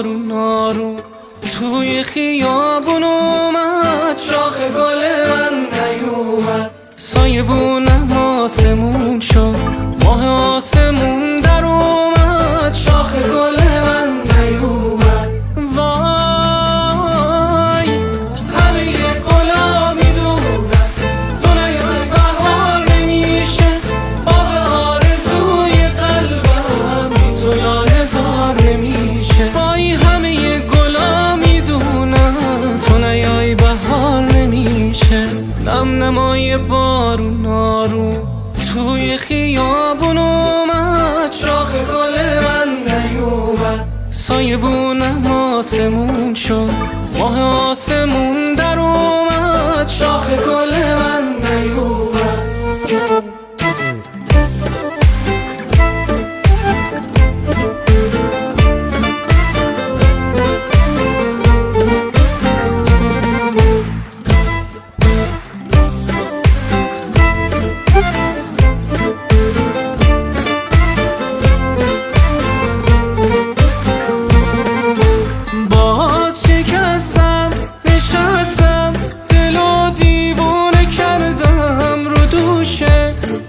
بارون آروم توی خیابون اومد، شاخ گل من نیومد، سایبونم آسمون شد، ماه آسمون در اومد، شاخ گل من نیومد. وای همه گلا میدونن تو نیای بهار نمیشه، باغ آرزوی قلبم بی تو لاله‌زار نمیشه. وای همه گلا میدونن تو نیای بهار نمیشه. نم نمای بارون آروم توی خیابون اومد، شاخ گل من نیومد، سایبونم آسمون شد، ماه آسمون در اومد، شاخ گل من نیومد.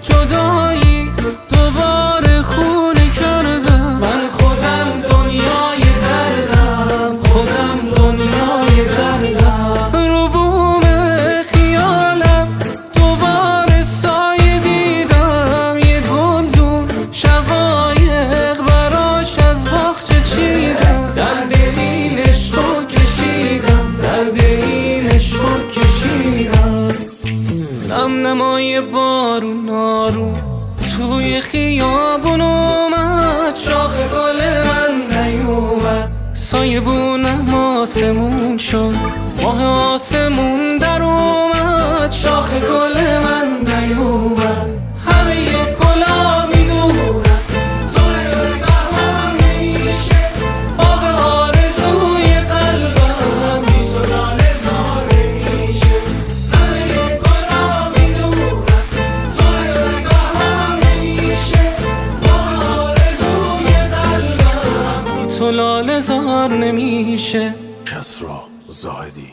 جدایی دوباره خونه کردم، من خودم دنیای دردم، خودم دنیای دردم. رو بوم خیالم دوباره سایه دیدم، یه گلدون شقایق براش از باغچه چیدم، درد این عشقو کشیدم، درد این عشقو کشیدم. نم نمای بارون آروم توی خیابون اومد، شاخ گل من نیومد، سایبونم آسمون شد، ماه آسمون در اومد، شاخ گل من نیومد. همه گلا میدونن تو نیای بهار نمیشه، باغ آرزوی قلبم بی تو لاله‌زار نمیشه. همه گلا میدونن تو نیای بهار نمیشه، باغ آرزوی قلبم بی تو لاله‌زار نمیشه. کسری زاهدی.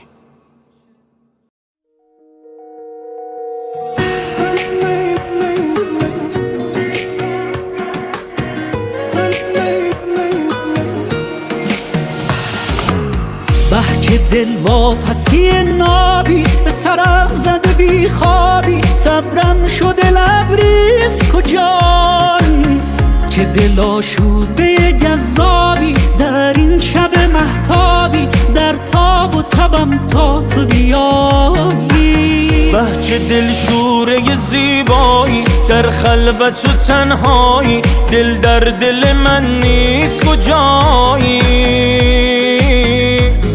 که دل واپسی نابی به سرم زده بی خوابی، صبرم شده لبریز کجایی، که دل آشوبه جذابی در این شب مهتابی، در تاب و تبم تا تو بیایی. بهچه دل شوره زیبایی در خلوت و تنهایی، دل در دل من نیست کجایی،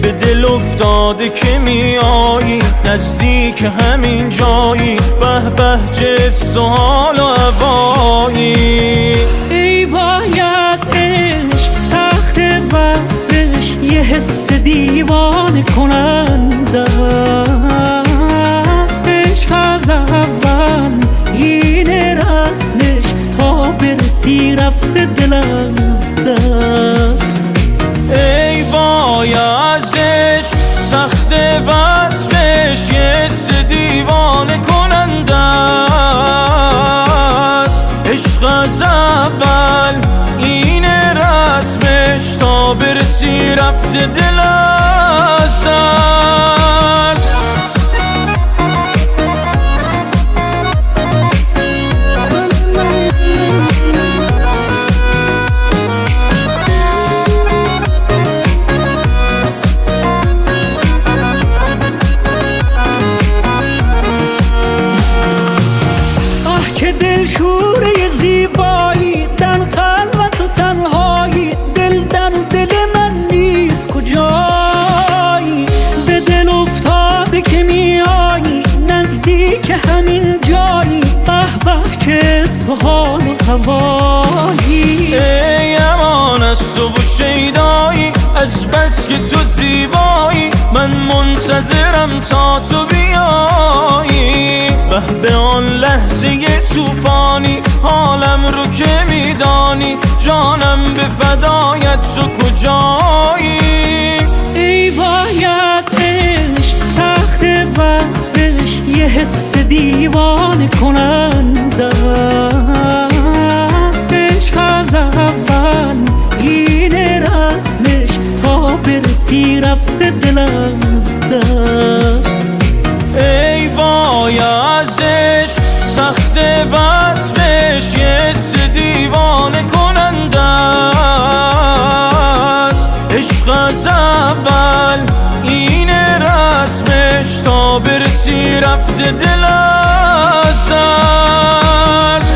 به دل افتاده که میایی نزدیک همین جایی، به به چه سوال و هوایی. ای وای از عشق سخت وصفش، یه حس دیوانه کننده است، عشق از اول این رسمش تا برسی رفته دل از دست. ای وای از عشق سخت وصفش، یه حس دیوانه کننده است، عشق از اول این رسمش تا برسی رفته دل از دست. که دل شوره زیبایی در خلوت و تنهایی، دل در دل من نیست کجایی، به دل افتاده که میایی نزدیک همین جایی، به به که سحال و هوایی. ای امان از تو و شیدایی، از بس که تو زیبایی من منتظرم تا تو بیایی، به آن لحظه توفانی حالم رو که میدانی جانم به فدایت تو کجایی ای وای از عشق سخت وصفش یه حس دیوانه کننده است عشق از اول اینه رسمش تا برسی رفته دلم از دست ای وای از عشق سخت وصفش یه حس دیوانه کننده است عشق از اول اینه رسمش تا برسی رفته دل از دست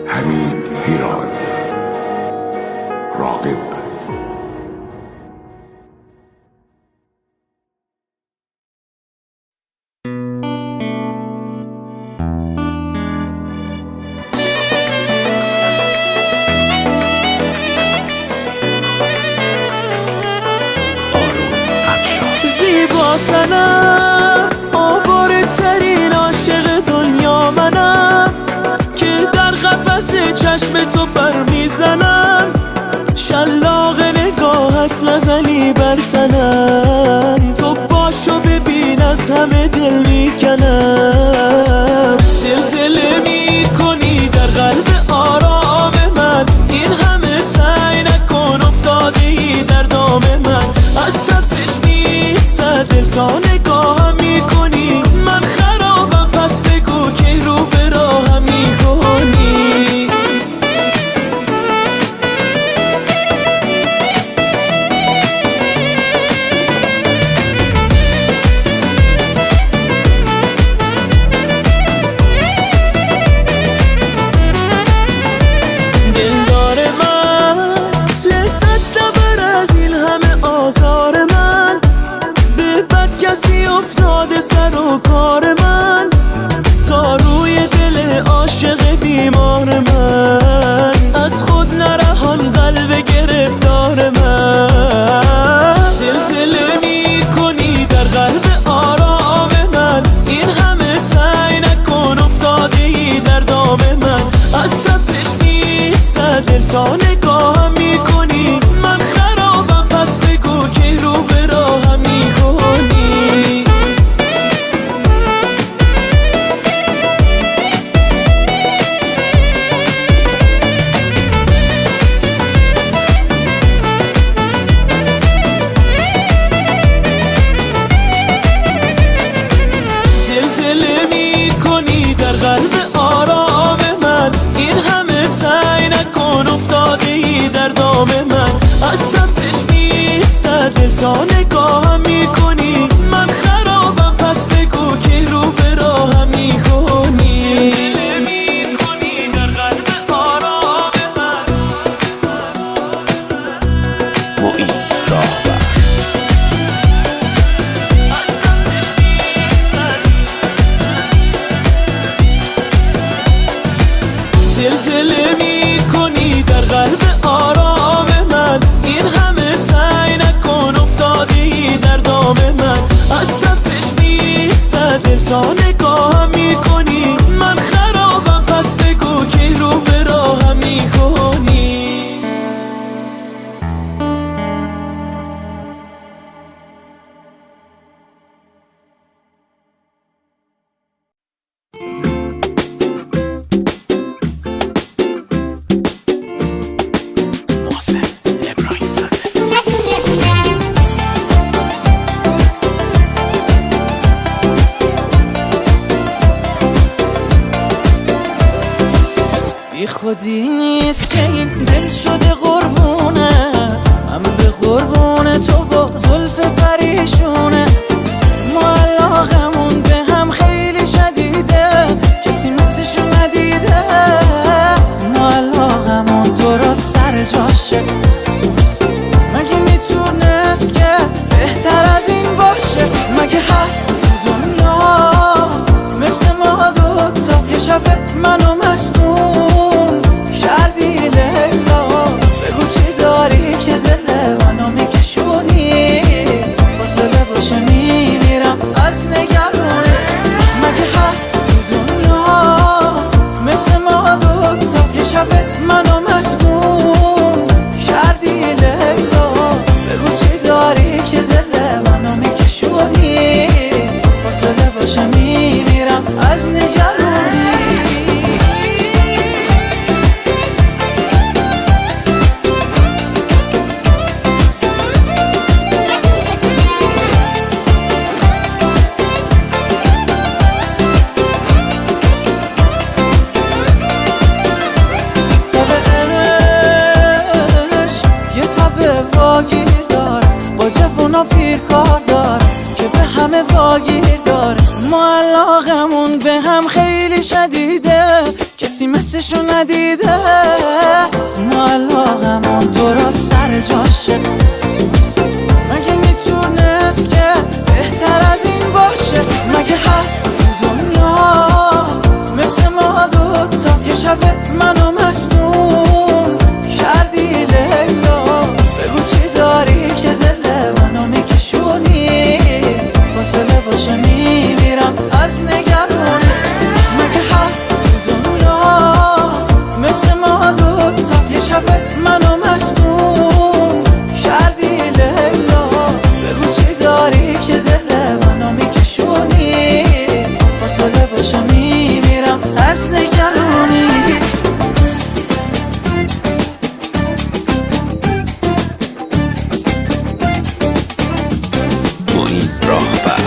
حمید هیراد راغب زیبا سنم آواره ترین عاشق دنیا منم که در قفس چشم تو پر میزنم شلاق نگاهت نزنی بر تنم تو باشو ببین از همه دل میکنم زلزله میکنی در قلب آرام من این همه سعی نکن افتاده ای در دام من از سبتش نیست دل تا نگاهم میکنی من خرابم پس بگو که رو به راهم میکنی دلدار من لذت نبر از این همه آزار من به بد کسی افتاده سر و کار من تا روی دل عاشق بیمار من از خود نرهان قلب گرفتار من زلزله میکنی در قلب آرام من این همه سعی نکن افتاده ای در دام من از سبتش نیست دل تا نگاهم میکنی من خرابم پس بگو که رو به راهم میکنی زلزله میکنی در قلب آرام من این همه سعی نکن افتاده ای در دام من از سبتش نیست دل تا نگاهم میکنی من خرابم پس بگو که رو به راهم میکنی زلزله میکنی در قلب آرام من معین راهبر زلزله میکنی در قلب آرام من این همه سعی نکن افتاده ای در دام من از سبتش نیست دل تا نگاهم میکنی من خرابم پس بگو که رو به راهم میکنی محسن ابراهیم زاده بی خودی نیست که این دل شده قربونه هم به قربونه تو با زلف پریشونت ما علاقمون به هم خیلی شدیده کسی مثلشو ندیده ما علاقمون درست سر جاشه مگه میتونی و پیر کار دار که به همه واگیر داره. ما علاقمون به هم خیلی شدیده، کسی مثلشو ندیده. ما علاقمون درست سر جاشه، مگه میتونست که بهتر از این باشه؟ مگه هست تو دنیا مثل ما دوتا؟ یه شب منو مجنون کردی لیلا، بگو چی داری که دل منو میکشونی؟ فاصله باشه میمیرم از نگرانی. مگه هست تو دنیا مثل ما دوتا؟ یه شب منو مجنون کردی لیلا، بگو چی داری که دل منو میکشونی؟ فاصله باشه میمیرم از نگرانی. معین راهبر.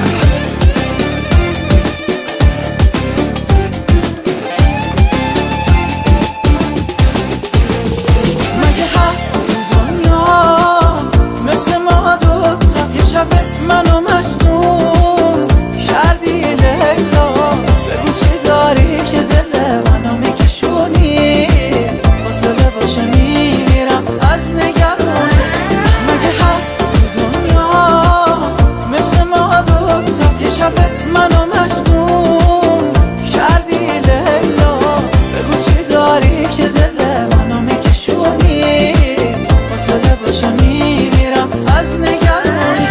مگه هست تو دنیا مثل ما دوتا؟ یه شب منو مجنون کردی لیلا، بگو چی داری که دل منو میکشونی؟ فاصله باشه میمیرم از نگرانی. مگه هست تو دنیا مثل ما دوتا؟ یه شب منو مجنون کردی لیلا، بگو چی داری که دل منو میکشونی؟ فاصله باشه میمیرم از نگرانی.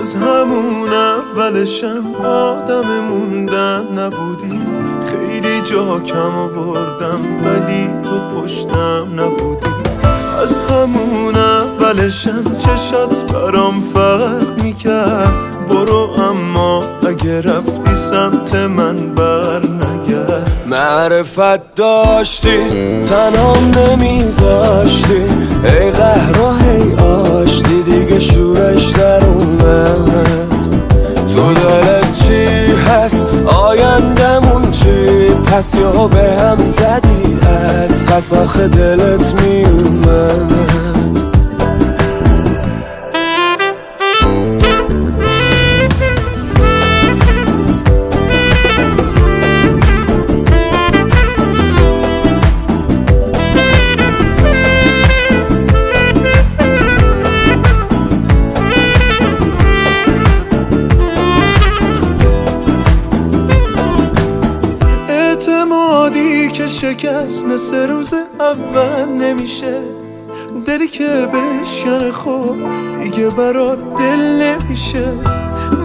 از همون اولشم آدم موندن نبودی، خیلی جا کم آوردم ولی تو پشتم نبودی. از همون اولشم چشات برام فرق میکرد، برو اما اگه رفتی سمت من بر نگرد. معرفت داشتی تنهام نمیذاشتی، ای قهر و هی آشتی دیگه شورش در اومد. تو دلت چی هست آیندمون چی؟ پس یا به هم زدی از قساخ دلت میومد. اعتمادی که شکست مثل روز اول نمیشه، دلی که بشکنه خب دیگه برات دل نمیشه.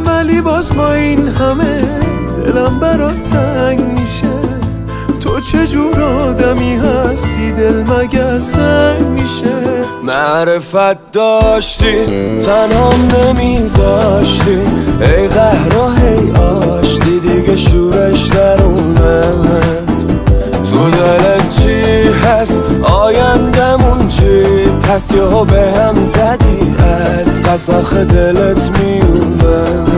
ولی باز با این همه دلم برات تنگ میشه. تو چجور آدمی هستی دل مگه سنگ میشه؟ معرفت داشتی تنهام نمیذاشتی، ای قهر و هی آشتی دیگه شورش در اومد. تو دلت چی هست آیندمون چی؟ پس یا به هم زدی از قساخ دلت میومد.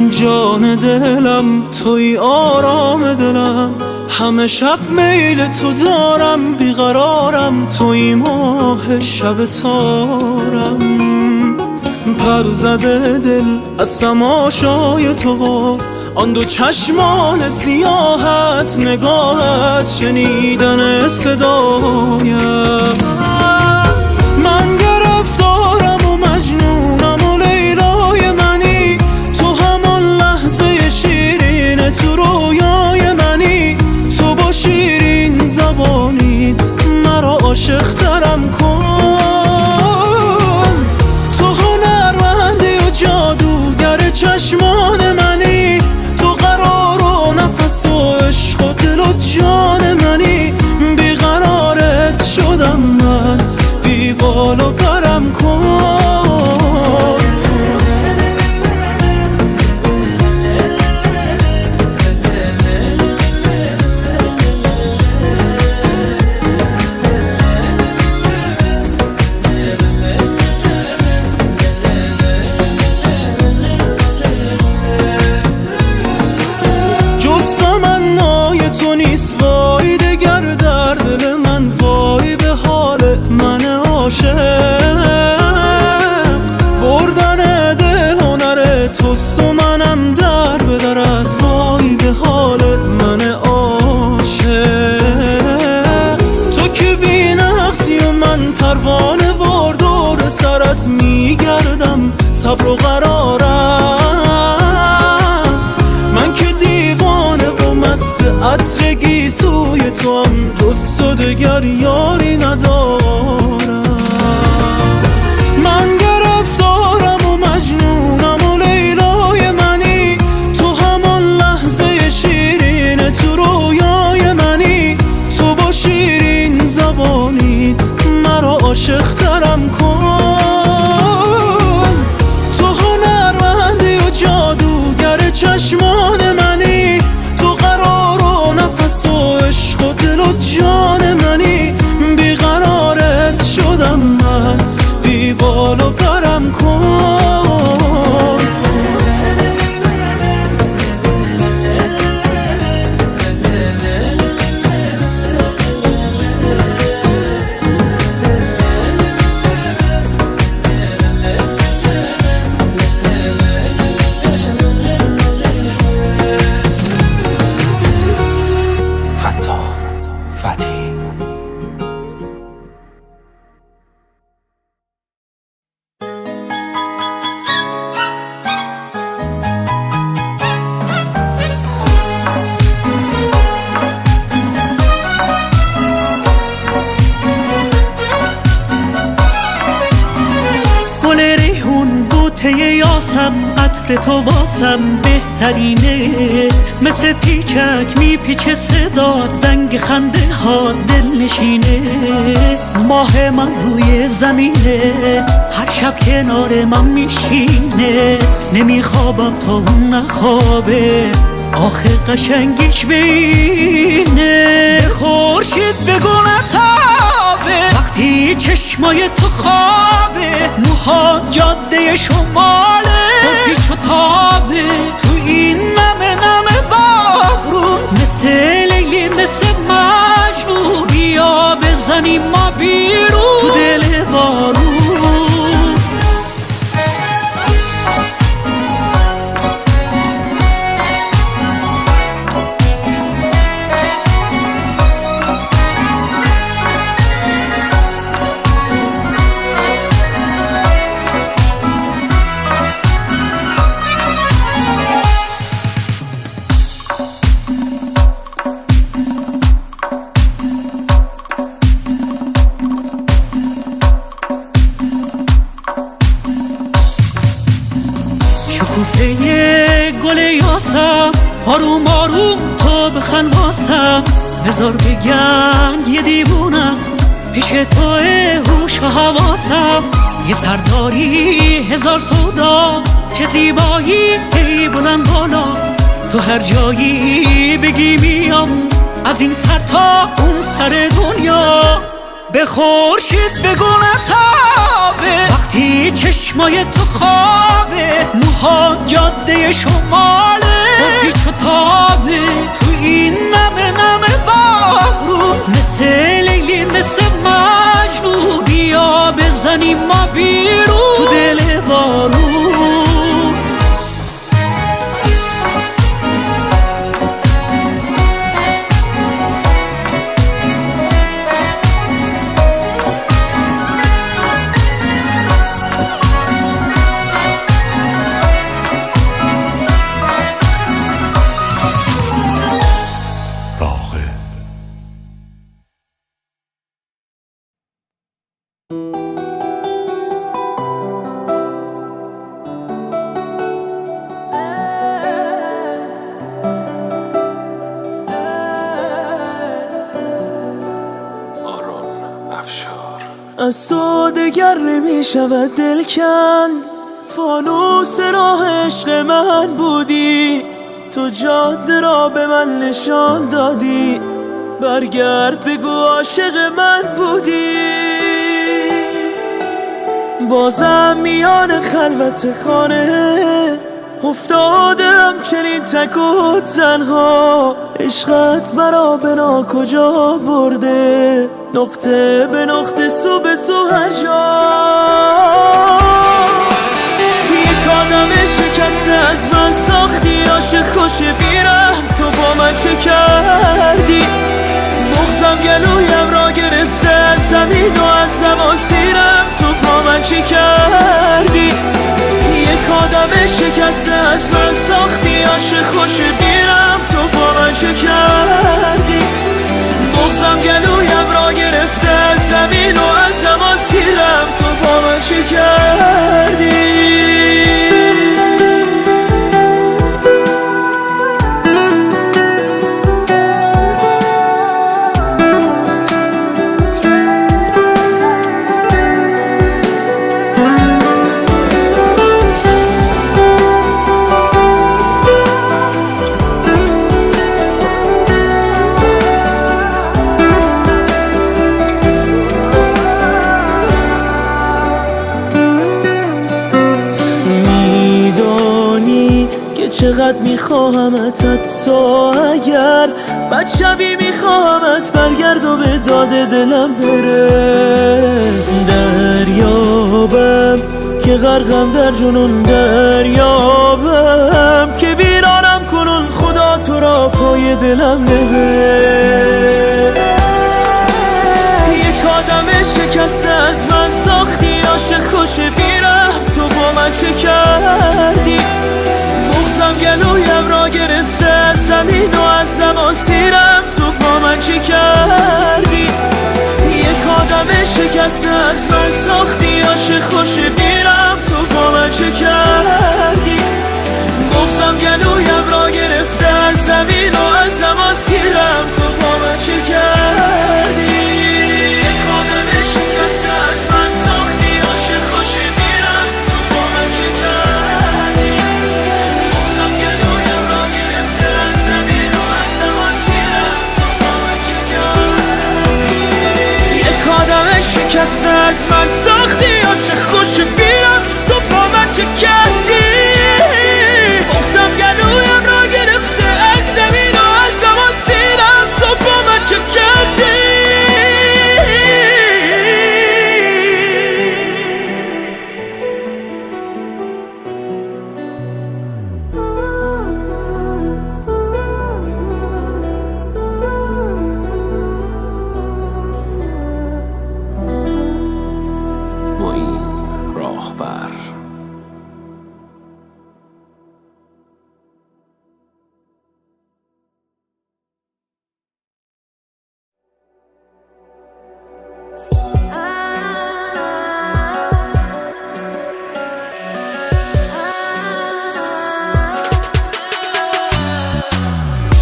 جان دلم توی آرام دلم، همه شب میل تو دارم، بیقرارم توی ماه شب تارم. پر زده دل از تماشای تو، آن دو چشمان سیاهت، نگاهت، شنیدن صدایم. من گرفتارم و مجنونم و لیلای منی، تو همون لحظه شیرین تو رویای منی، تو با شیرین زبانیت مرا عاشق ترم کن. تو هنرمندی و جادوگر چشمان منی، تو قرار و نفس و عشق و دل و جان منی، بیقرارت شدم من، بی بال و پرم کن. بردن دل هنر توست و منم در بدرد، وای به حال من عاشق. تو که بی نقصی و من پروانه وار دور سرت میگردم، صبر و قرارم. من که دیوانه و مست عطر گیسوی تو هم، جز تو دگر یاری ندارم. من گرفتارم و مجنونم و لیلای منی، تو همون لحظه شیرین تو رویای منی، تو با شیرین زبانیت مرا عاشق ترم کن. تو هنرمندی و جادوگر چشمان منی، تو قرار و نفس و عشق و دل و جان منی، بیقرارت شدم من، بی بال و پرم کن. یاسم عطر تو واسم بهترینه، مثل پیچک میپیچه صدات، زنگ خنده ها دل نشینه. ماه من روی زمینه، هر شب کنار من میشینه، نمیخوابم تا اون نخوابه، آخه قشنگیش بینه. خورشید بگو نتابه وقتی چشمای تو خوابه، موها جاده شماله با پیچ و تابه، تو این نمه نمه بارون، مثل لیلی مثل مجنون، بیا بزنیم ما بیرون تو دل بارون. شکوفه گل یاسم، آروم آروم تو بخند واسم، بذار بگن یه دیوون است پیش توه هوش و حواسم. یه سرداری هزار سودا، چه زیبایی ای بلند بالا، تو هر جایی بگی میام، از این سر تا اون سر دنیا. به خورشید بگو نتابه وقتی چشمای تو خوابه، موها جاده شماله با پیچ و تابه، تو این نمه نمه بارون، مثل لیلی مثل مجنون، بیا بزنیم ما بیرون تو دل بارون. از تو دگر نمیشود دل کند. فانوس راه عشق من بودی، تو جاده را به من نشان دادی. برگرد بگو عاشق من بودی. بازم میان خلوت خانه افتادم چنین تک و تنها. عشقت مرا به ناکجا برده، نقطه به نقطه، سو به سو هر جا. یک آدم شکسته از من ساختی، عاشق خوش بیرم تو با من چه کردی؟ بغضم گلویم را گرفته از زمین و از زماسیرم تو با من چه کردی؟ یک آدم شکسته از من ساختی، عاشق خوش بیرم تو با من چه کردی؟ بغضم گلویم را گرفته از زمین و از زماسیرم تو با من چه کردی؟ چقدر میخواهمت، حتی اگر بد شوی میخواهمت برگرد و به داد دلم برس. دریابم که غرقم در جنون، دریابم که ویرانم کنون، خدا تو را پای دلم نبر. یک آدم شکسته از من ساختی، عاشق خوش بیرم تو با من چه کردی؟ بغضم گلویم را گرفته از زمین و از زماسیرم تو با من چه کردی؟ یک آدم شکسته از من ساختی، عاشق خوش بیرم تو با من چه کردی؟ بغضم گلویم را گرفته از زمین و از زماسیرم تو با من چه کردی؟ یک آدم شکسته از من ساختی، عاشق خوش بیرم تو با من چه کردی؟ شکسته از من ساختی، عاشق خوش بیرم تو با من چه کردی؟ بغضم گلویم را گرفته از زمین و از زماسیرم تو با من چه کردی؟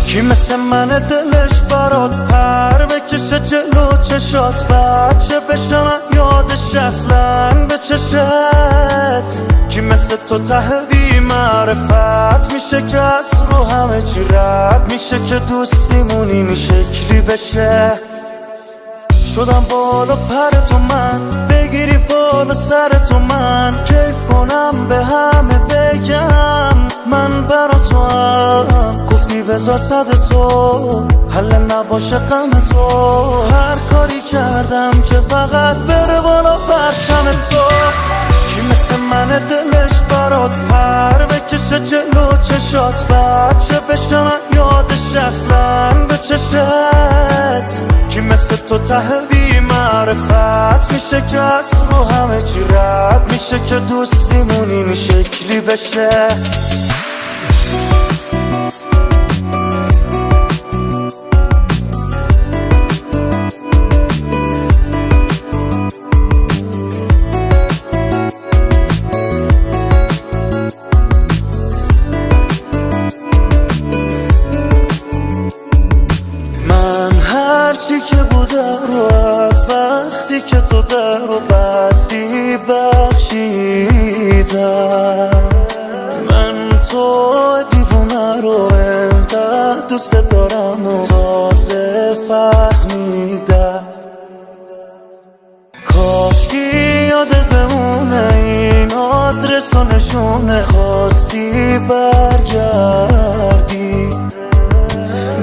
کی مثل من دلش برات پر بکشه جلو چشات، بچه بشه من یادش اصلا به چشت. کی مثل تو ته بی معرفت میشه که از رو همه چی رد میشه، که دوستیمون این شکلی بشه. شدم بالا پر تو من، بگیری بالا سر تو من، کیف کنم به همه بگم من برا تو هم. گفتی بذار صد تو حل نباشه غم تو، هر کاری کردم که فقط بره بالا پرچم تو. کی مثل من دلش برات پر بکشه جلو چشات، بچه بشه من یادش اصلا به چشت. کی مثل تو ته بی معرفت میشه که از رو همه چی رد میشه، که دوستیمون این شکلی بشه. هرچی که بوده رو از وقتی که تو در رو راستی برگردی،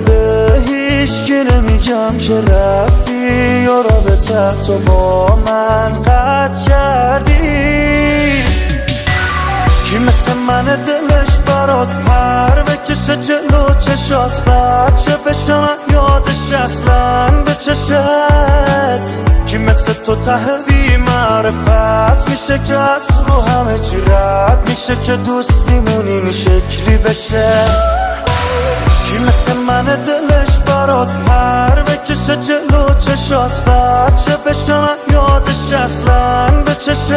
به هیچ که نمیگم که رفتی یا رابطه تو با من قطع کردی. کی مثل من دلش برات پر بکشه جلو چشات، بچه بشنم یادش اصلا به چشت. کی مثل تو ته بی معرفت میشه که از رو همه چی رد میشه که دوستیمون این شکلی بشه. کی مثل من دلش برات پر بکشه جلو چشات، بچه بشنم یادش اصلا به چشت.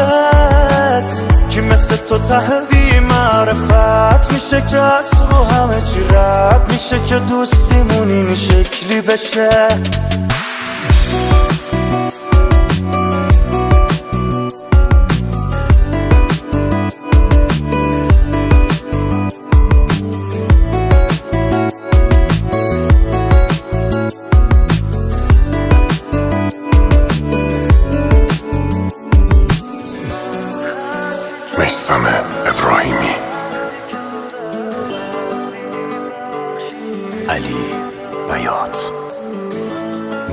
کی مثل تو ته بی معرفت میشه که از رو همه چی رد میشه که دوستیمون این شکلی بشه. میثم ابراهیمی، علی بیات،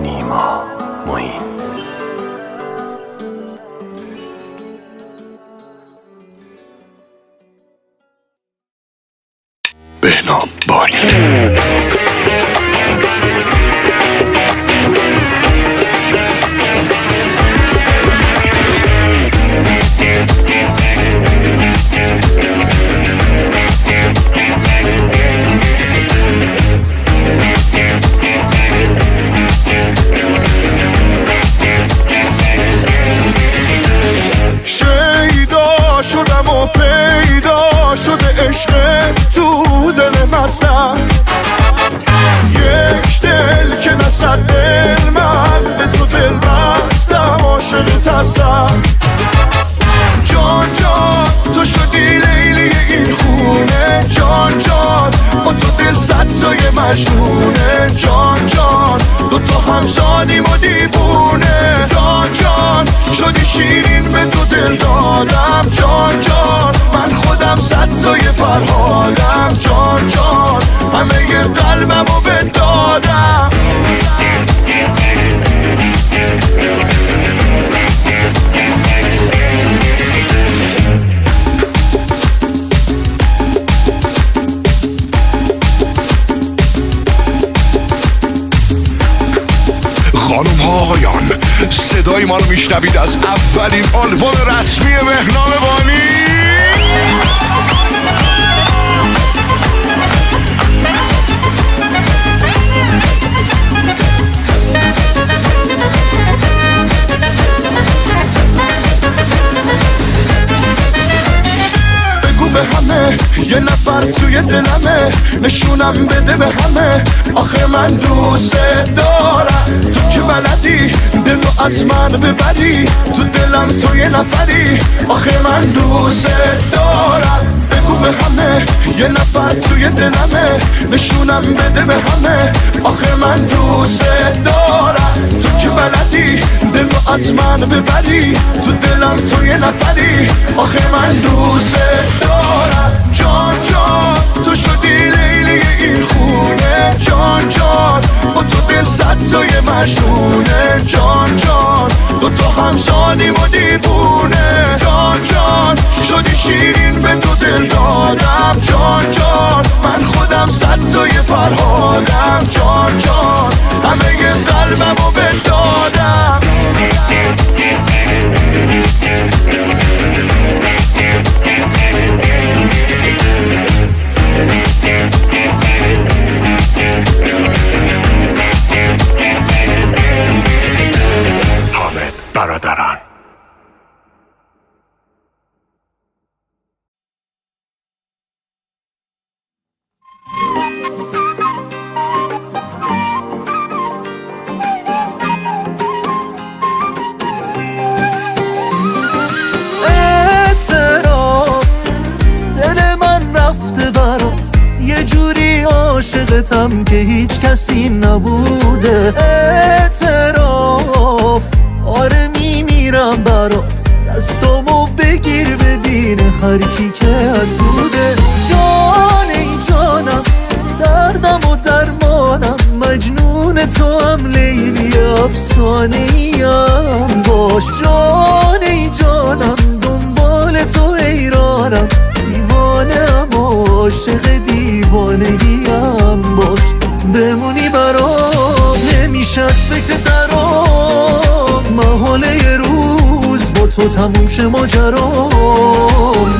نیما معین. بهنام بانی. شیدا شدم و پیدا شده عشق تو دل مسم، یک دل که نصد دل من به تو دل بستم، عاشق تسم. جان جان تو شدی لیلی این خونه، جان جان با تو دل صد تای مجنونه، جان جان دو تا همزادیم و دیوونه، جان جان شدی شیرین به تو دل دادم، جان جان من خودم صد تای فرهادم، جان جان همه ی قلبمو بدادم. خانم ها آقایان، صدای ما رو میشنوید از اولین آلبوم رسمی بهنام بانی. به همه یه نفر توی دلمه، نشونم بده به همه، آخه من دوست دارم. تو که بلدی دلو از من ببری، تو دلم تو یه نفری، آخه من دوست دارم. بگو به همه یه نفر توی دلمه، نشونم بده به همه، آخه من دوست دارم. تو که بلدی دلو از من ببری، تو دلم تو یه نفری، آخه من دوست دارم. جان جان تو شدی لیلی این خونه، جان جان با تو دل صد تای مجنونه، جان جان دو تا همزادیم و دیوونه، جان جان شدی شیرین به تو دل دادم، جان جان من خودم صد تای فرهادم، جان جان همه ی قلبمو بدادم. حامد برادران. عاشقتم که هیچ کسی نبوده، اعتراف آره میمیرم برات، دستامو بگیر ببین هر کی که حسوده. افسانه ایم باش جان ای جانم دنبال تو حیرانم دیوانم عاشق دیوانگیم باش بمونی برام نمیشه از فکر درام محاله یه روز با تو تموم شه ماجرام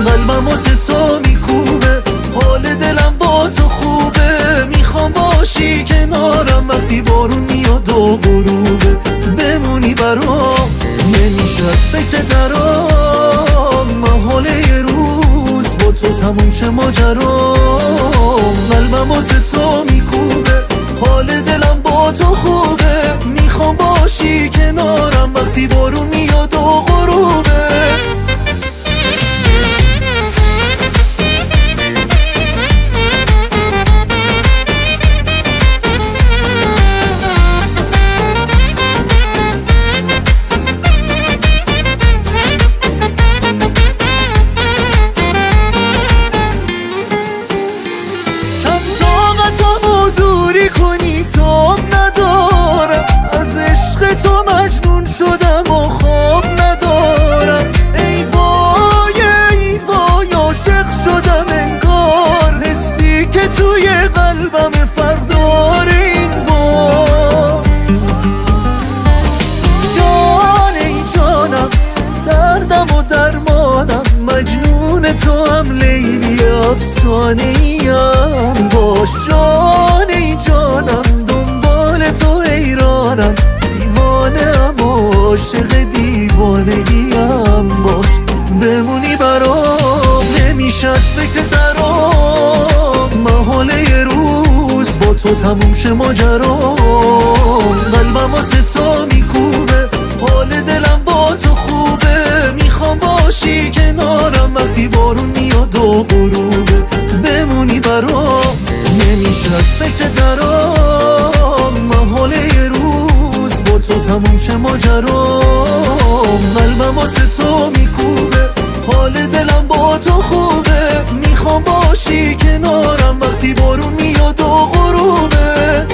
قلبم واسه تو میکوبه حال دلم با تو خوبه میخوام باشی کنارم وقتی بارون میاد و غروبه بمونی برام نمیشه از فکر درام محاله یه روز با تو تموم شه ماجرام قلبم واسه تو میکوبه حال دلم با تو خوبه میخوام باشی کنارم وقتی بارون میاد و غروبه افسانه ایم باش جان ای جانم دنبال تو حیرانم دیوانم عاشق دیوانگیم باش بمونی برام نمیشه از فکر درام محاله یه روز با تو تموم شه ماجرام قلبم واسه تو میکوبه حال دلم با تو خوبه میخوام باشی کنارم وقتی بارون میاد و غروبه بمونی برام نمیشه از فکر درام محاله یه روز با تو تموم شه ماجرام قلبم واسه تو میکوبه حال دلم با تو خوبه میخوام باشی کنارم وقتی بارون میاد و غروبه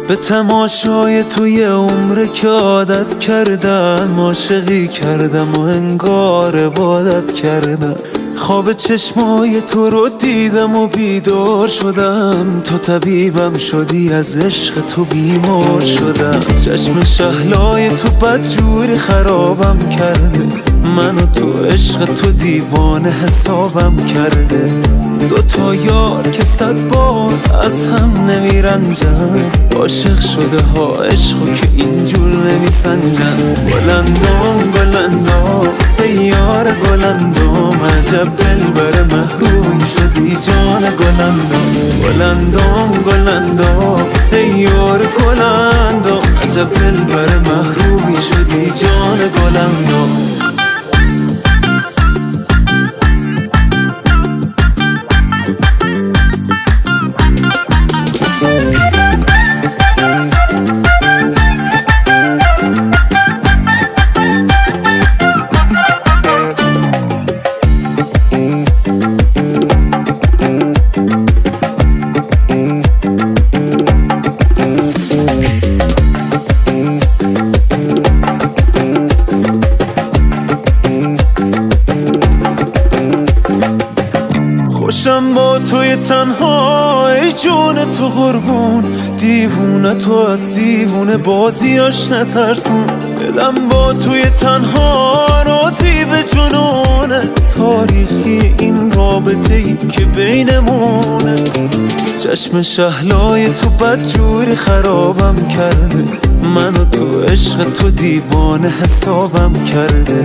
به تماشای توی عمر که عادت کردم عاشقی کردم و انگار عبادت کردم خواب چشمای تو رو دیدم و بیدار شدم تو طبیبم شدی از عشق تو بیمار شدم چشم شهلای تو بدجوری خرابم کرده من و تو عشق تو دیوانه حسابم کرده دوتا یار که 100 بار از هم نمیرنجن عاشق شده ها عشقو که اینجور نمیسنجن گلندام گلندام ای یار گلندام عجب دلبر محرومی شدی جان گلندام گلندام گلندام ای یار گلندام عجب دلبر محرومی شدی جان گلندام خوشم با توی تنها ای جون تو قربون دیوونه تو از دیوونه بازیاش نترسون دلم با توی تنها راضی به جنونه تاریخی این رابطه ای که بینمونه چشم شهلای تو بدجوری خرابم کرده من و تو عشق تو دیوانه حسابم کرده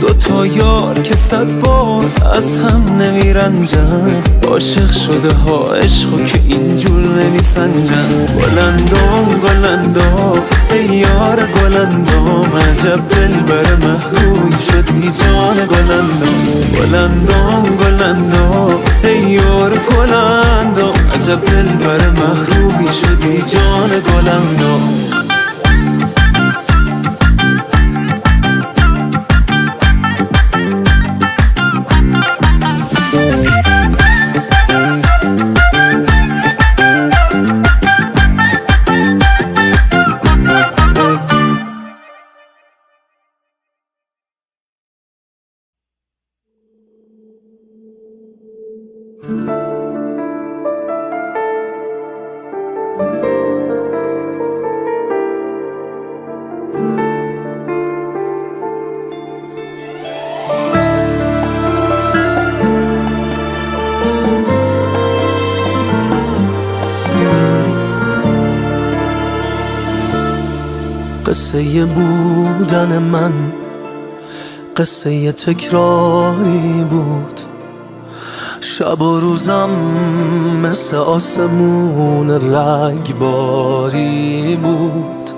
دوتا دوتا یار که 100 بار از هم نمیرنجن، عاشق شده ها عشقو که اینجور نمیسنجن. گلندام گلندام ای یار گلندام، عجب دلبر محروی شدی جان گلندام. گلندام گلندام ای یار گلندام، عجب دلبر محروی شدی جان گلندام. قصه بودن من قصه تکراری بود، شب و روزم مثل آسمون رگباری بود.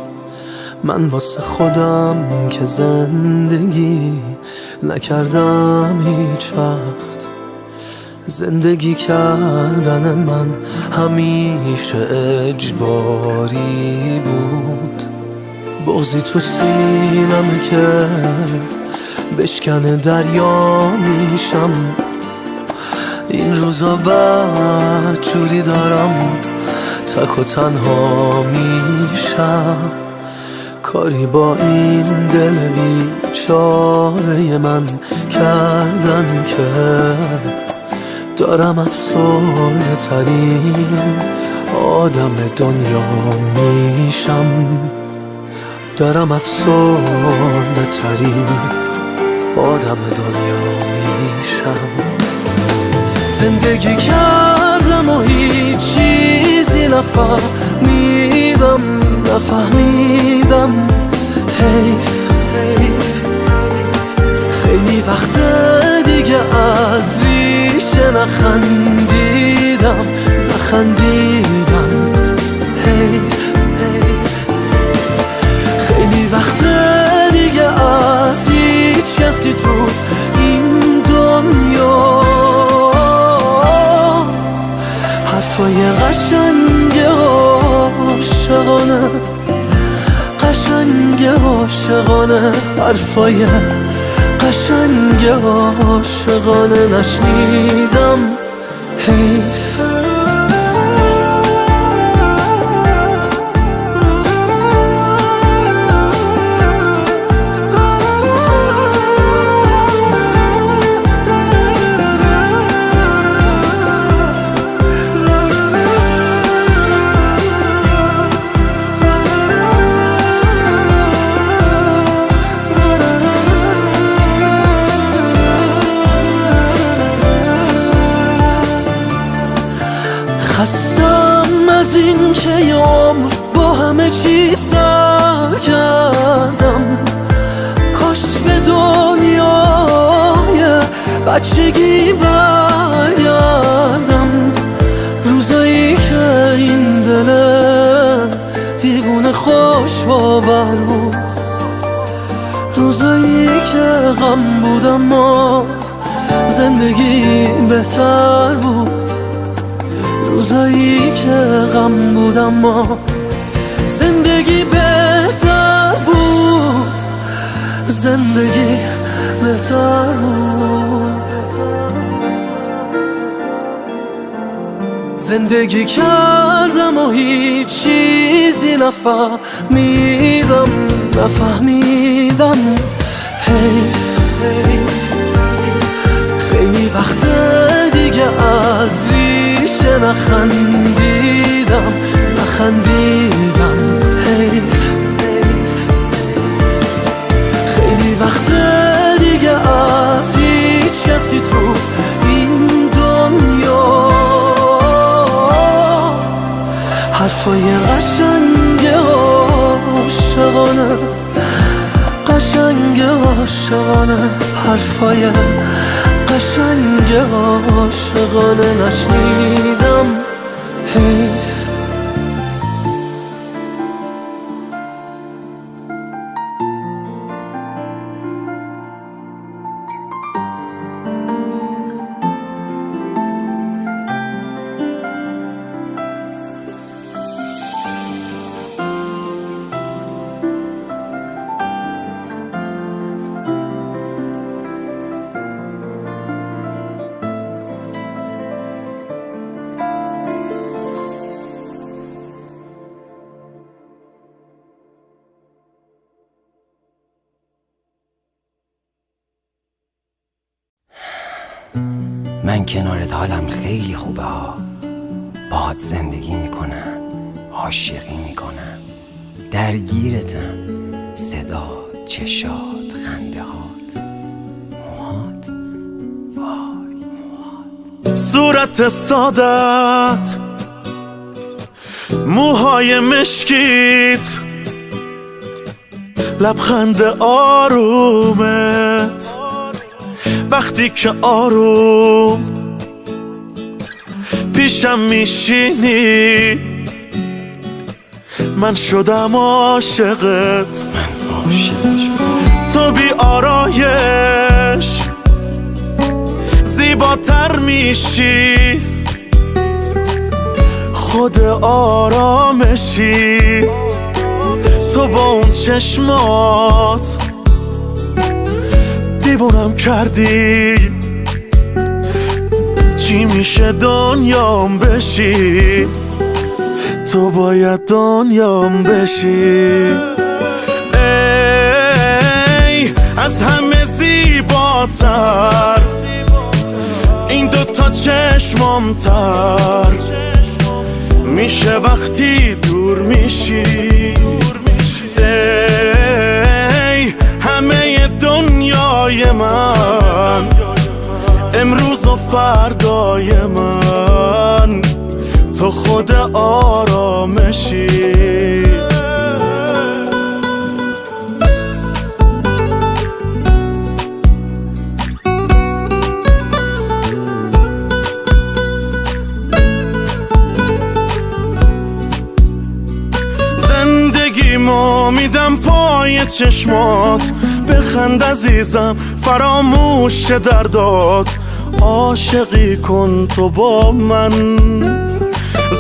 من واسه خودم که زندگی نکردم هیچ وقت، زندگی کردن من همیشه اجباری بود. بغضی تو سینمه که بشکنه دریا میشم، این روزا بدجوری دارم تک و تنها میشم. کاری با این دل بیچاره من کردن که دارم افسرده ترین آدم دنیا میشم. دارم افسرده ترین آدم دنیا میشم. زندگی کردم و هیچ چیزی نفهمیدم حیف. خیلی وقت دیگه از ریشه نخندیدم حیف. خیلی وقت دیگه از هیچ کسی تو این دنیا حرفای قشنگ عاشقانه حرفای قشنگ عاشقانه نشنیدم حیف. خستم از این که یه عمر با همه چی سر کردم. کاش به دنیای بچگی برگردم. روزایی که این دل دیوونه خوش باور بود، روزایی که غم بود اما زندگی بهتر بود. روزایی که غم بود اما زندگی بهتر بود. زندگی بهتر بود. زندگی کردم و هیچ چیزی نفهمیدم حیف. خیلی وقت دیگه از ریشه نخندیدم حیف. خیلی وقت دیگه از هیچ کسی تو این دنیا حرفای قشنگ عاشقانه حرفای قشنگ عاشقانه نشنیدم. حیف من کنارت حالم خیلی خوبه ها. باهات زندگی میکنم، عاشقی میکنم، درگیرتم. صدا، چشات، خنده هات، موهات، وای موهات. صورت سادت، موهای مشکیت، لبخند آرومت. وقتی که آروم پیشم میشینی من شدم عاشقت. تو بی آرایش زیباتر میشی، خود آرامشی. تو با اون چشمات دیوونم کردی. چی میشه دنیام بشی، تو باید دنیام بشی. ای از همه زیباتر این دوتا چشمام تر میشه وقتی دور میشی. ای همه دنیای من، امروز و فردای من، تو خود آرامشی. زندگیمو میدم پای چشمات، بخند عزیزم فراموش دردات. عاشقی کن تو با من،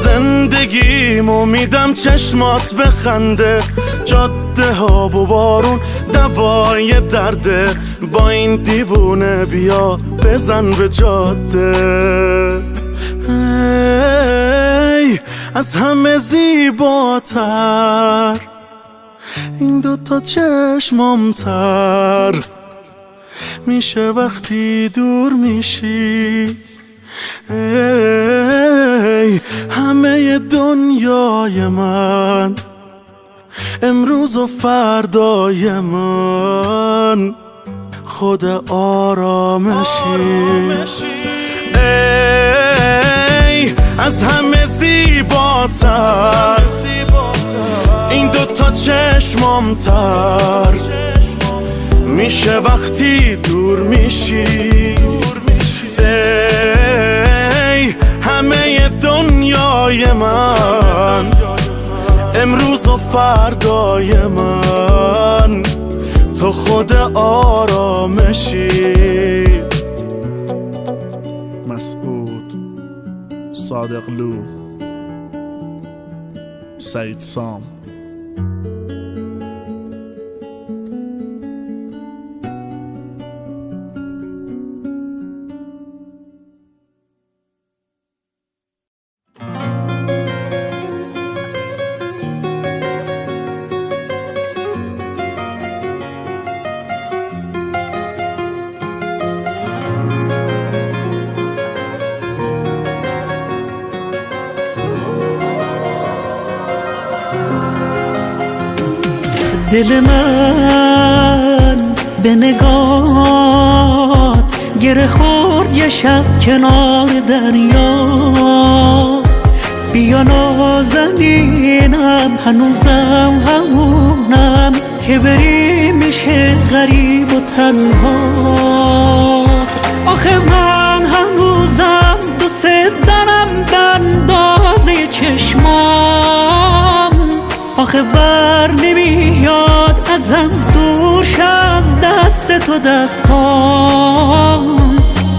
زندگیمو میدم چشمات بخنده. جاده ها و بارون دوای درده، با این دیوونه بیا بزن به جاده. ای از همه زیباتر این دوتا چشمام تر میشه وقتی دور میشی. ای همه دنیای من، امروز و فردای من، خود آرامشی. ای از همه زیباتر این دوتا چشمام تر میشه وقتی دور میشی. ای همه دنیای من، امروز و فردای من، تو خود آرامشی. مسعود، صادقلو، سعید سام. دل من به نگات گره خورد یه شب کنار دریا. بیا نازنینم هنوزم همونم، که بری میشه غریب و تنها. آخه من هنوزم دوست دارم بندازه چشمام. آخه بر نمیاد ازم دورش از دست تو دستام.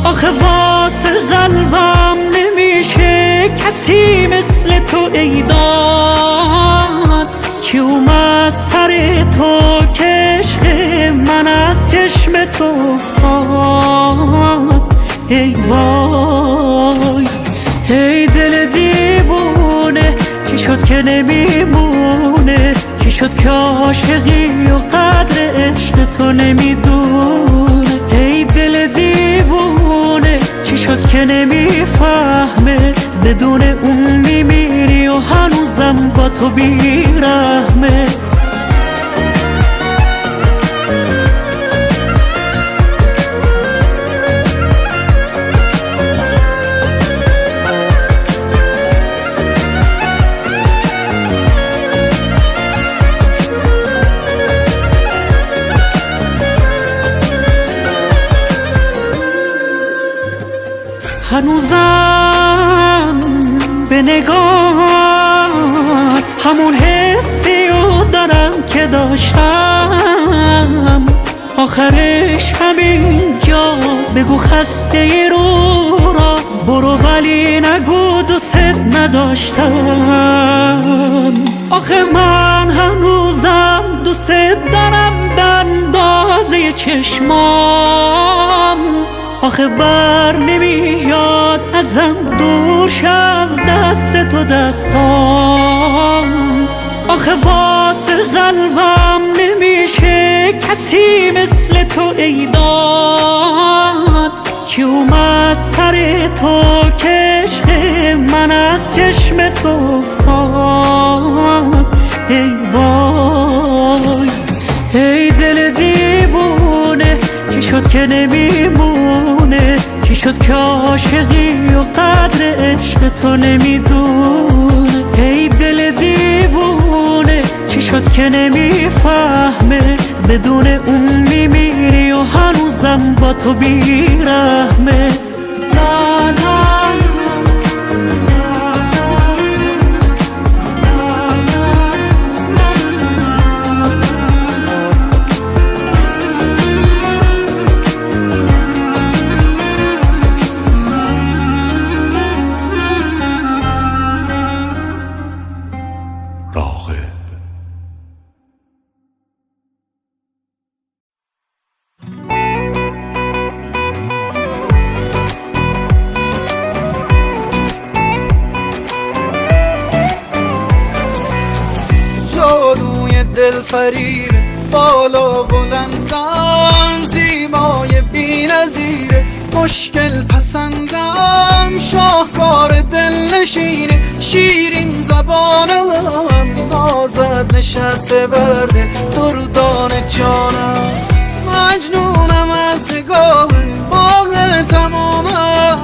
آخه واسه قلبم نمیشه کسی مثل تو ایداد، که اومد سر تو که عشق من از چشم تو افتاد. ای وای ای دل دیوونه، چی شد که نمیمونه؟ چی شد که عاشقی و قدر عشق تو نمیدونه؟ ای دل دیوونه، چی شد که نمیفهمه؟ بدون اون میمیری و هنوزم با تو بیرحمه. هنوزم به نگاهت همون حسی رو دارم که داشتم. آخرش همین جاست، بگو خسته رو را برو ولی نگو دوست نداشتم. آخه من هنوزم دوست دارم بندازه چشمام. آخه بر نمیاد ازم دورش از دست تو دستام. آخه واسه قلبم نمیشه کسی مثل تو ایداد، که اومد سر تو که عشق من از چشم تو افتاد. ای وای ای دل دیوونه، چی شد که نمیمونه؟ چی شد که عاشقی و قدر عشق تو نمیدونه؟ ای دل دیوونه، چی شد که نمیفهمه؟ بدون اون میمیری و هنوزم با تو بیرحمه. لا لا دل فریب بالا بلندم، زیبای بی نظیره، مشکل پسندم، شاهکار دل نشینه، شیرین زبانم، نازد نشسته بر دل دردان جانم. مجنونم از نگاه باه تمامم،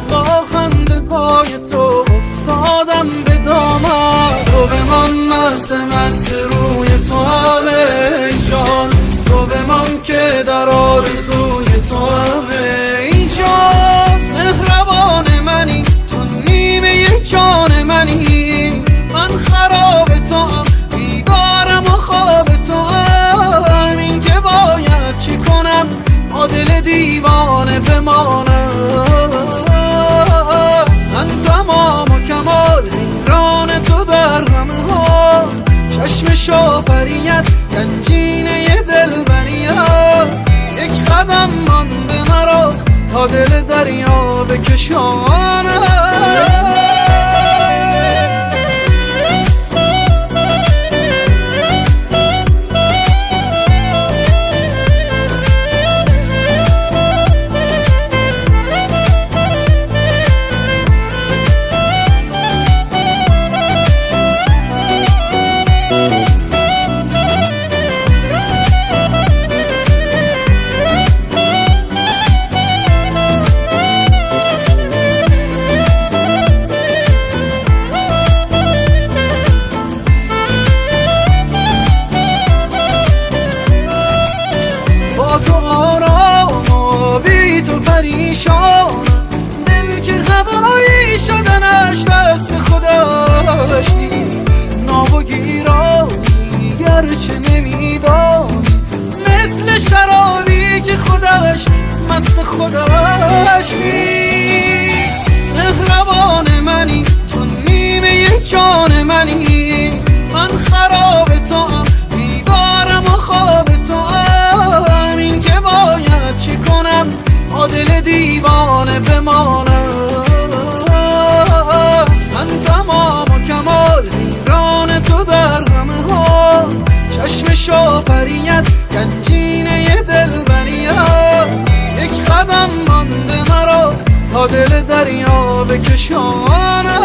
با خنده پای تو افتادم به دامم. تو بمان مست مست روی تو همه جان، تو بمان که در آرزوی تو همه جان. مهربان منی تو نیمه جان منی، من خراب تو هم بیدارم و خواب تو هم. این که باید چی کنم با دل دیوانه بمانم؟ من تمام و کمال حیران تو در غمه ها، چشم شافریت گنجینه دلبریت. یک قدم مانده مرا تا دل دریا بکشانم. خداش نیست. مهربان منی تو نیمه جان منی، من خراب تو هم بیدارم و خواب تو هم. این که باید چی کنم با دل دیوانه بمانم. من تمام و کمال حیران تو در همه ها، چشم شافریت گنجینه دلبریت. یک قدم مانده مرا تا دل دریا بکشانم.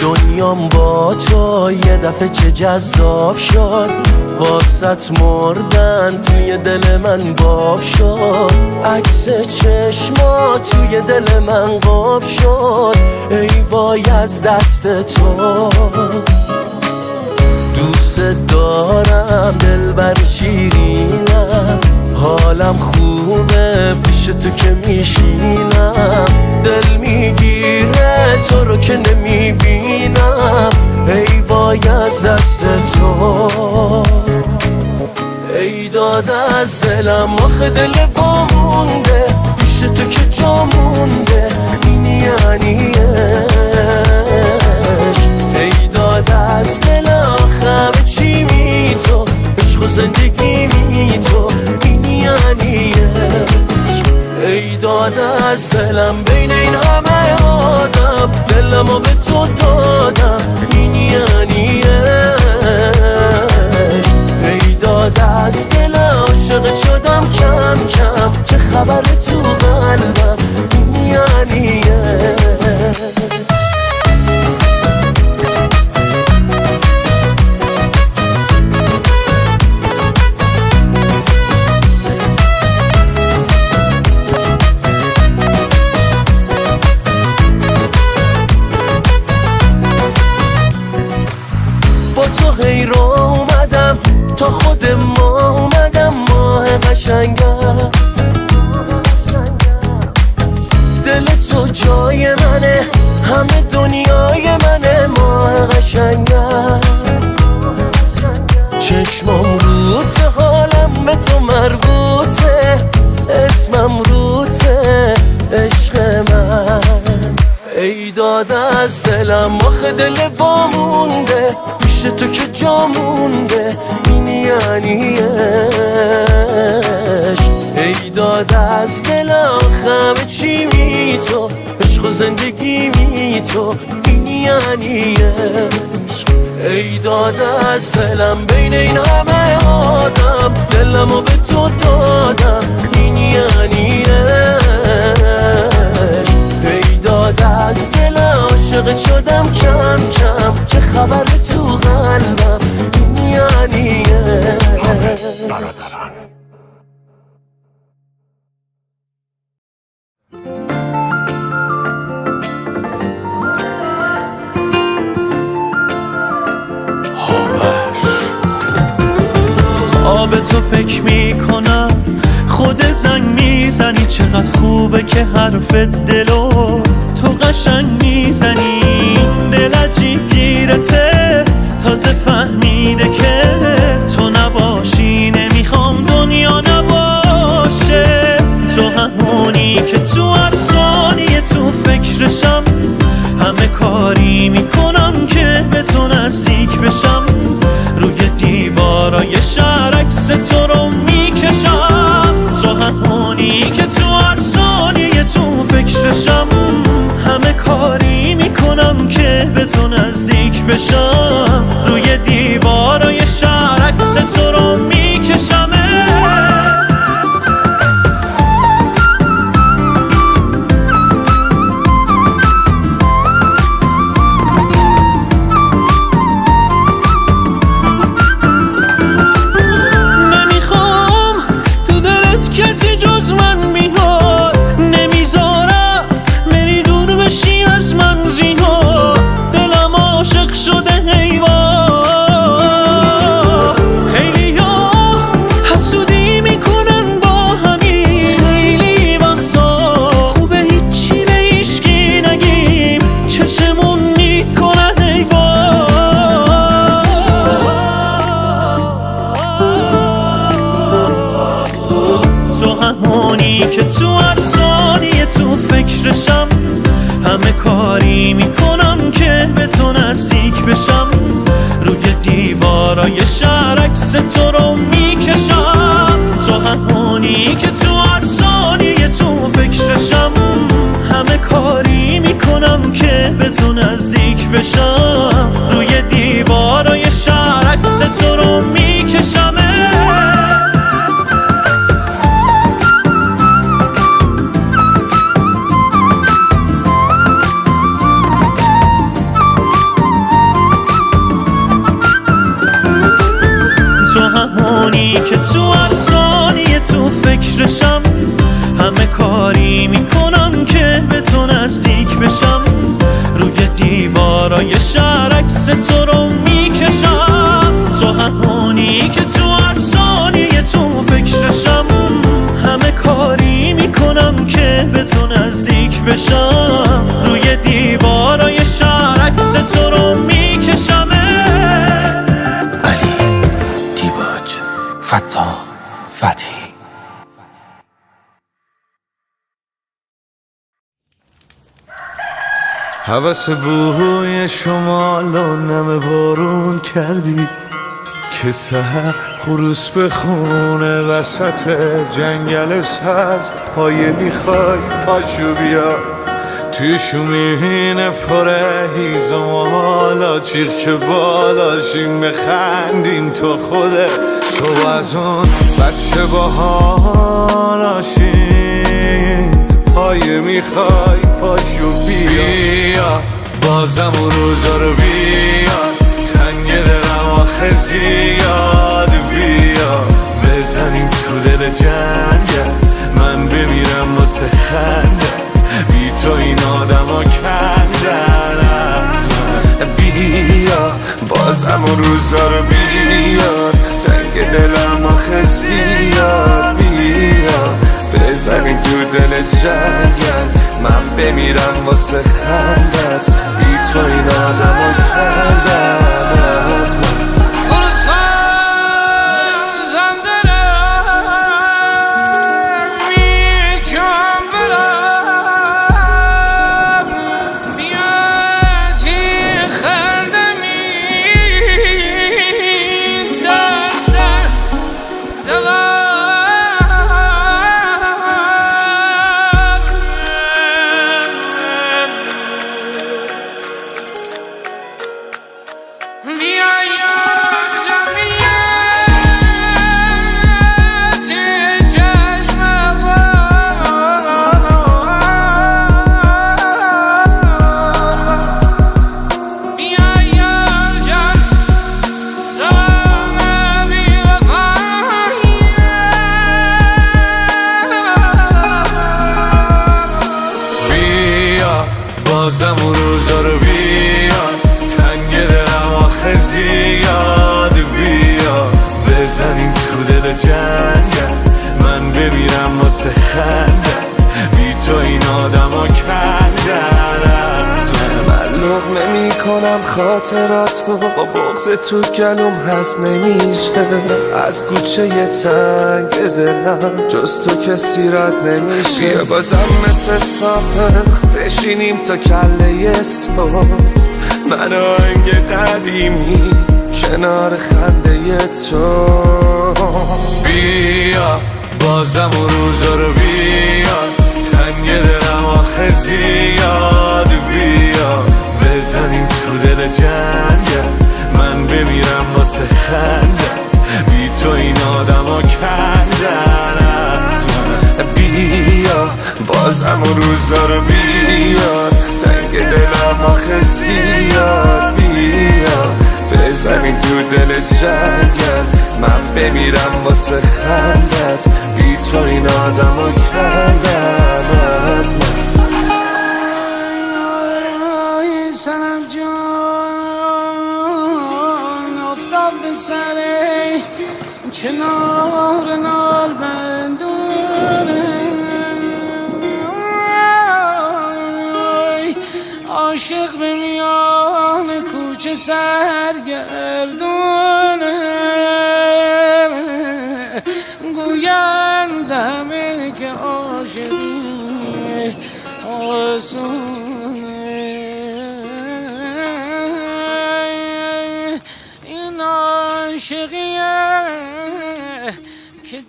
دنیام با تو یه دفعه چه جذاب شد، واسط مردن توی دل من باب شد. عکس چشما توی دل من قاب شد، ای وای از دست تو. دوست دارم دلبر شیرینم، حالم خوبه پیش تو که میشینم. دل میگیره تو رو که نمیبینم، ای وای از دست تو. ای داد از دلم آخه دل وامونده، پیش تو که جا مونده این یعنی عشق. ای داد از دلم همه چی می تو، عشق و زندگی می تو این یعنی عشق. ای داد از دلم بین این همه آدم، دلمو به تو دادم این یعنی عشق. ای داد از دلم عاشق شدم کم کم، چه خبر تو قلبم این یعنی عشق. هی رو اومدم تا خود ما اومدم، ماه قشنگم. دل تو جای منه، همه دنیای منه، ماه قشنگم. چشمم روته، حالم به تو مربوطه، اسمم روته عشق من. ای داد از دلم آخه دل وامونده، پیش تو که جا مونده این یعنی عشق. ای داد از دلم همه چی می تو، عشق و زندگی می تو این یعنی عشق. ای داد از دلم بین این همه آدم، دلمو به تو دادم این یعنی عشق. ای داد از دلم عاشق شدم کم کم، چه خبر تو قلبم این یعنی برادران. تا به تو فکر میکنم خودت زنگ میزنی، چقدر خوبه که حرف دلو تو قشنگ میزنی. دل عجیب گیرته، تازه فهمیده که تو نباشی نمیخوام دنیا نباشه. تو همونی که تو هر ثانیه تو فکرشم، همه کاری میکنم که به تو نزدیک بشم. روی دیوارای شهر عکس تو رو میکشم. تو همونی که تو هر ثانیه تو فکرشم، همه کاری میکنم که به تو نزدیک بشم. روی دیوارای شهر عکس تو رو میکشم. همونی که تو هر ثانیه تو فکرشم، همه کاری میکنم که به تو نزدیک بشم، روی دیوارای شهر عکس تو رو میکشم. تو همونی که تو هر ثانیه تو فکرشم، همه کاری میکنم که به تو نزدیک بشم، روی دیوارای شهر عکس تو رو میکشم. تو همونی که تو هر ثانیه تو فکرشم، همه کاری میکنم که به تو نزدیک بشم، روی دیوارای شهر عکس تو رو میکشم. تو همونی که تو هر ثانیه تو فکرشم، همه کاری میکنم که به تو نزدیک بشم، روی دیوارای شهر عکس تو رو میکشم. فتا فتحی. حوث بوی شمال و نم بارون کردی که سحر خروس به خونه وسط جنگل سبز. پایه میخوای پاشو بیا توی شومین پره هیزمالا، چیخ که بالاشیم بخندیم تو خوده شو از اون بچه باحالاشیم. پایه میخوای پاشو بیا بازم اون روزا رو بیا، تنگ دلم آخه زیاد بیا، بزنیم تو دل جنگل من بمیرم واسه خندت، بی تو این آدم ها کندن از من. بیا بازم اون روزا رو بیا، تنگ دلم آخه زیاد بیا، بزنیم تو دل جنگل من بمیرم واسه خندت، بی تو این آدم ها کندن از من. بازم اون روزا رو بیا، تنگ دلم آخه زیاد بیا، بزنیم تو دل جنگل من بمیرم واسه خندت، بی تو این آدم ها کندن از من لقمه میکنم خاطرات رو، با بغض تو گلوم هضم نمیشه، از کوچه تنگ دلم جز تو کسی رد نمیشه. بیا بازم مثل سابق بشینیم تا کله صبح، من آهنگ قدیمی کنار خنده تو. بیا بازم اون روزا رو بیا، تنگ دلم آخه زیاد بیا، بزنیم تو دل جنگل من بمیرم واسه خندت، بی تو این آدم ها کندن از من. بیا بازم اون روزا رو بیا، تنگ دلم آخه زیاد بیا، بزنیم تو دل جنگل من بمیرم واسه خندت، بی تو این آدم ها کندن از من. سنم جان افتاد به سره کنار نال بندونه، عاشق به میان کوچه سرگردونه، گویند همه که برسونه این عاشقیه که